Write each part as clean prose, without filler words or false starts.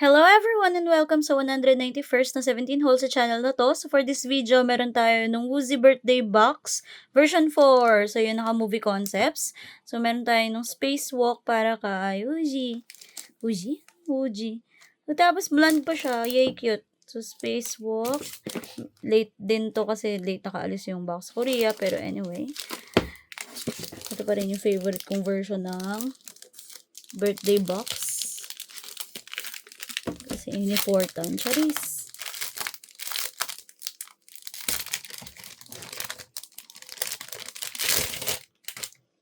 Hello everyone and welcome sa 191st na 17 hole sa channel na to. So for this video, meron tayo nung Woozy Birthday Box version 4. So yun naka-movie concepts. So meron tayo nung Spacewalk para kay Woozy. Woozy. So tapos blonde pa siya. Yay, cute. So Spacewalk. Late din to kasi late nakaalis yung box Korea. Pero anyway. Ito pa rin yung favorite kong version ng birthday box. Kasi important. Charis.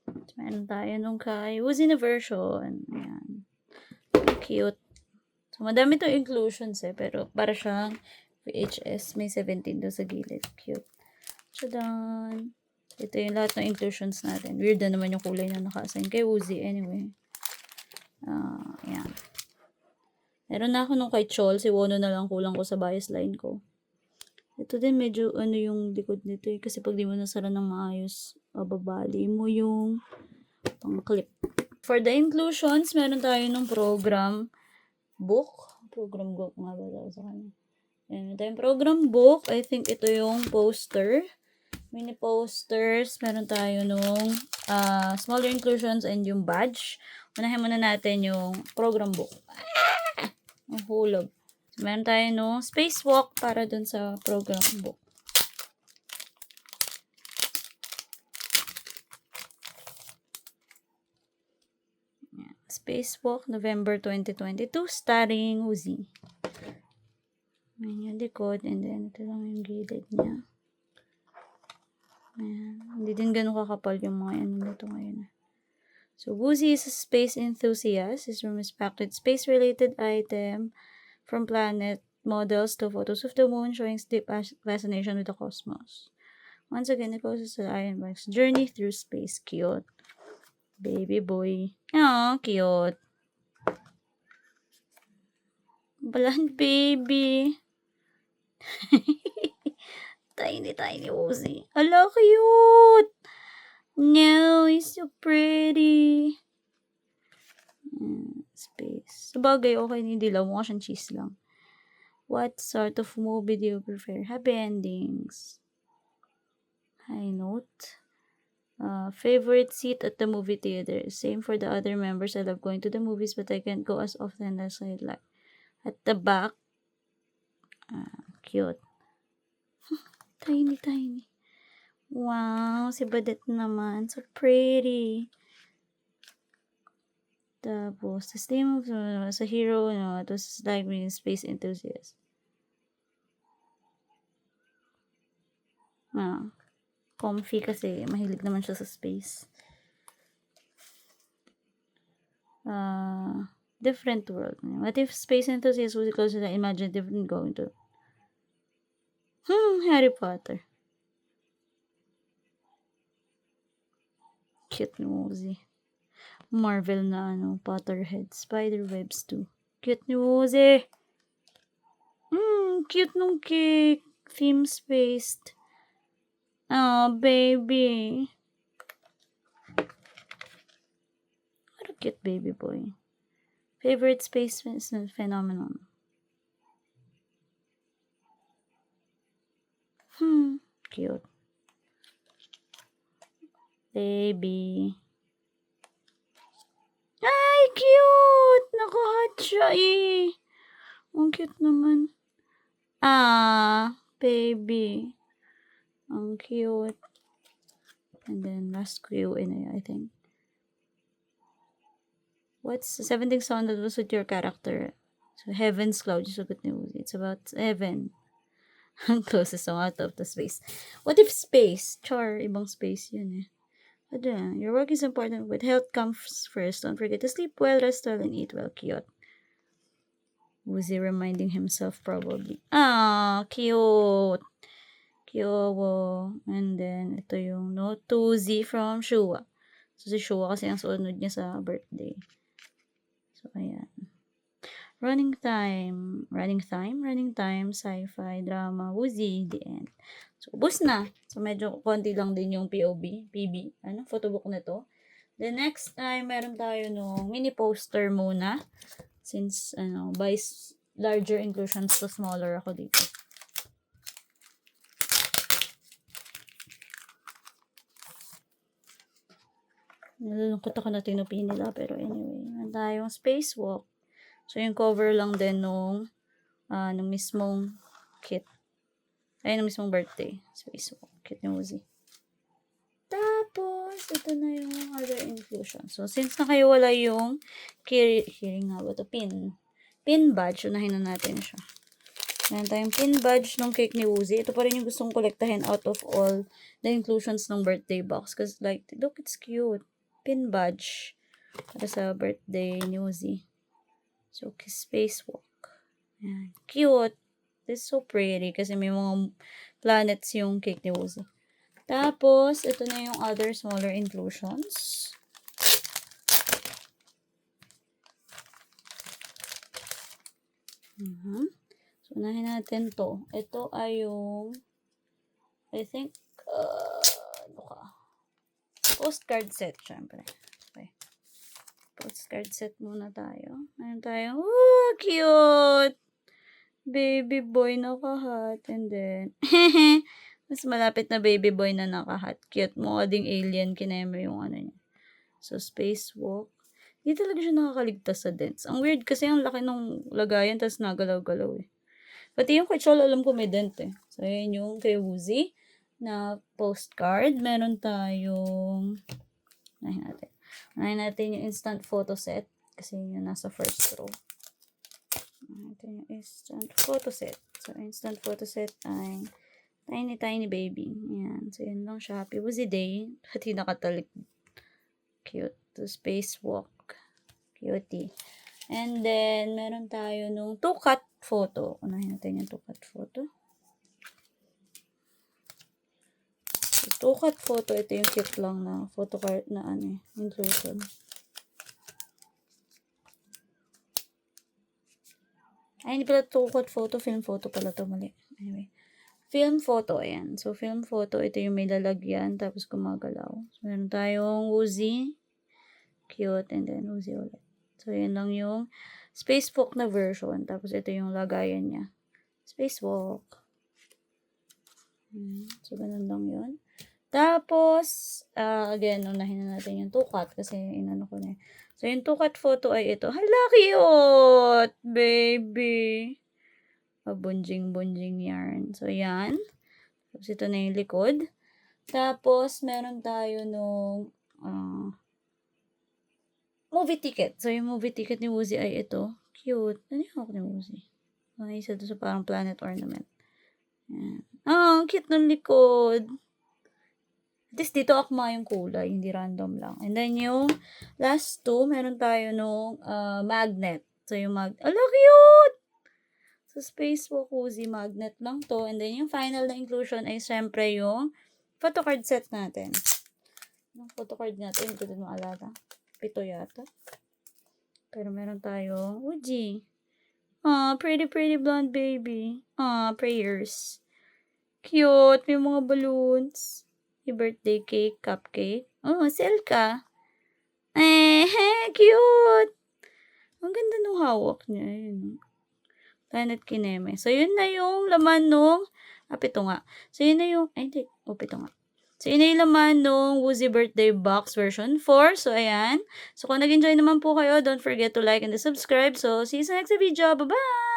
So, meron tayo nung kay Woozy na version. Ayan. Cute. So, madami itong inclusions pero para siyang VHS. May 17 doon sa gilid. Cute. Tadaan. Ito yung lahat ng inclusions natin. Weird na naman yung kulay na naka-assign kay Woozy. Anyway. Ayan. Meron na ako nung kay Chol. Si Wono na lang kulang ko sa bias line ko. Ito din medyo yung likod nito kasi pag di mo nasara ng maayos, babali mo yung pang-clip. For the inclusions, meron tayo nung program book. Program book nga ba daw sa kanya. Meron tayong program book. I think ito yung poster. Mini posters. Meron tayo nung smaller inclusions and yung badge. Unahin muna natin yung program book. Ang hulog. So, meron tayo nung spacewalk para dun sa program book. Spacewalk, November 2022, starring Woozy. Ayan yung likod, and then ito lang yung gilid niya. Ayan. Hindi din ganun kakapal yung mga nito ngayon. So, Woozy is a space enthusiast. His room is packed with space-related item from planet models to photos of the moon showing deep fascination with the cosmos. Once again, it goes to Ironbark's journey through space. Cute. Baby boy. Aw, cute. Blonde baby. Tiny Woozy. Hello, cute. No, he's so pretty. Space. Sabagay, okay na yung dilaw. Mukha siyang cheese lang. What sort of movie do you prefer? Happy endings. High note. Favorite seat at the movie theater. Same for the other members. I love going to the movies but I can't go as often as I'd like. At the back. Cute. Tiny. Wow, si Badette naman. So pretty. Tapos, the theme of sa hero, it was like being a space enthusiast. Comfy kasi mahilig naman siya sa space. Different world. What if space enthusiasts would close to imagine different going to? Harry Potter. Cute ni Woozy. Marvel na Potterhead. Spiderwebs too. Cute ni Woozy. Cute nung cake. Theme spaced. Oh, baby. What a cute baby boy. Favorite space phenomenon. Cute. Baby. Ay, cute! Naka-hot siya Ang cute naman. Baby. Ang cute. And then, last Q&A, I think. What's the 17th song that was with your character? So, Heaven's Cloud. It's about heaven. Ang closest song out of the space. What if space? Char, ibang space yun Your work is important, but health comes first. Don't forget to sleep well, rest well, and eat well. Cute. Woozy reminding himself probably. Cute. Kyowo. And then, ito yung note to Z from Shua. So, si Shua kasi ang suunod niya sa birthday. So, ayan. Running time, sci-fi, drama, Woozy, the end. So, ubos na. So, medyo konti lang din yung PB, photobook na to. The next time, meron tayo nung mini poster muna. Since, by larger inclusions to smaller ako dito. Nalulungkot ako na tinupi nila, pero anyway, tayong spacewalk. So, yung cover lang din nung mismong kit. Ay, nung mismong birthday. Spacewalk. Kit ni Uzi. Tapos, ito na yung other inclusion. So, since nakaiwala yung pin badge, unahin na natin siya. Meron tayong pin badge ng cake ni Uzi. Ito pa rin yung gustong kolektahin out of all the inclusions ng birthday box. Because, like, look, it's cute. Pin badge para sa birthday ni Uzi. So, spacewalk. Ayan. Cute. This is so pretty kasi may mga planets yung cake ni Uzi. Tapos, ito na yung other smaller inclusions. So, unahin natin to. Ito ay yung, I think, postcard set, syempre. Okay. Postcard set muna tayo. Ayan tayo. Oh, cute! Baby boy naka-hat. And then, mas malapit na baby boy na naka-hat. Cute mo. Ding alien. Kineme yung ano niya. So, spacewalk. Hindi talaga siya nakakaligtas sa dents. Ang weird kasi ang laki ng lagayan tapos nagalaw-galaw eh. Pati yung kay Chol, alam ko may dent eh. So, yun yung kay Uzi na postcard. Meron tayong unahin natin yung instant photo set kasi yun yung nasa first row. Unahin natin yung instant photo set. So, instant photo set ay tiny baby. Ayan. So, yun lang siya. Happy Uzi Day. Pati nakatalik. Cute. To spacewalk. Cutie. And then, meron tayo nung 2-cut photo. Unahin natin yung 2-cut photo. So, 2-cut photo. Ito yung cute lang na photo card na inclusion. Ay, hindi pala 2-cut photo. Film photo pala to. Mali. Anyway. Film photo. Ayan. So, film photo. Ito yung may lalagyan. Tapos gumagalaw. So, meron tayong Uzi. Cute. And then, Uzi ulit. So, yun lang yung spacewalk na version. Tapos, ito yung lagayan niya. Spacewalk. So, ganun lang yun. Tapos, again, unahin na natin yung 2-cut kasi inano ko na. So, yung 2-cut photo ay ito. Hala, cute! Baby! Bunjing yarn. So, yan. Tapos, ito na yung likod. Tapos, meron tayo nung movie ticket. So, yung movie ticket ni Uzi ay ito. Cute. Ano yung hawak ni Uzi? Isa doon sa parang planet ornament. Yan. Ang cute ng likod. At least dito akma yung kulay. Hindi random lang. And then yung last two, meron tayo nung magnet. So, yung cute! So, spacewalk Uzi magnet lang to. And then yung final na inclusion ay syempre yung photocard set natin. Yung photocard natin, hindi ko din maalala. 7 yata. Pero meron tayong Uzi. Pretty blonde baby. Prayers. Cute. May mga balloons. May birthday cake, cupcake. Selka. Cute. Ang ganda nung hawak niya. Yun. Planet Kineme. So, yun na yung laman nung, 7 nga. So, yun na yung, 7 nga. So, yun na yung laman nung Uzi Birthday Box version 4. So, ayan. So, kung nag-enjoy naman po kayo, don't forget to like and subscribe. So, see you sa next video. Bye-bye!